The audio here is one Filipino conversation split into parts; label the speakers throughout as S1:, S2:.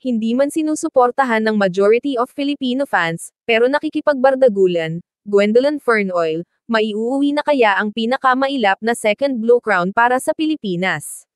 S1: Hindi man sinusuportahan ng majority of Filipino fans, pero nakikipagbardagulan, Gwendolyn Fernoil, maiuuwi na kaya ang pinakamailap na second Blue Crown para sa Pilipinas?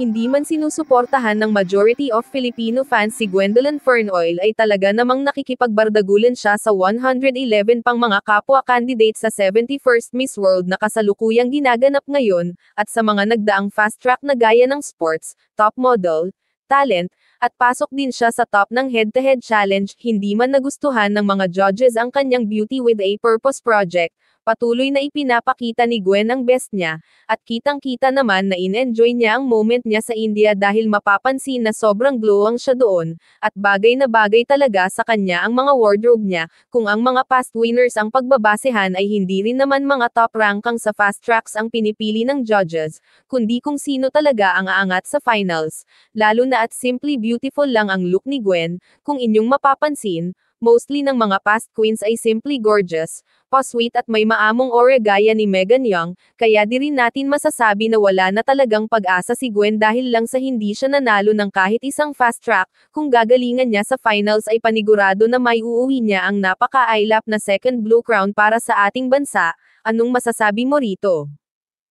S1: Hindi man sinusuportahan ng majority of Filipino fans si Gwendolyn Fernoil ay talaga namang nakikipagbardagulan siya sa 111 pang mga kapwa candidate sa 71st Miss World na kasalukuyang ginaganap ngayon, at sa mga nagdaang fast track na gaya ng sports, top model, talent, at pasok din siya sa top ng head-to-head challenge. Hindi man nagustuhan ng mga judges ang kanyang Beauty with a Purpose project, patuloy na ipinapakita ni Gwen ang best niya, at kitang-kita naman na in-enjoy niya ang moment niya sa India dahil mapapansin na sobrang glowing siya doon, at bagay na bagay talaga sa kanya ang mga wardrobe niya. Kung ang mga past winners ang pagbabasehan ay hindi rin naman mga top rankang sa fast tracks ang pinipili ng judges, kundi kung sino talaga ang aangat sa finals. Lalo na at simply beautiful lang ang look ni Gwen, kung inyong mapapansin, mostly ng mga past queens ay simply gorgeous, pa-sweet at may maamong aura gaya ni Megan Young, kaya di rin natin masasabi na wala na talagang pag-asa si Gwen dahil lang sa hindi siya nanalo ng kahit isang fast track. Kung gagalingan niya sa finals ay panigurado na may uuwi niya ang napaka-ailap na second Blue Crown para sa ating bansa. Anong masasabi mo rito?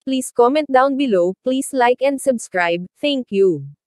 S1: Please comment down below, please like and subscribe, thank you.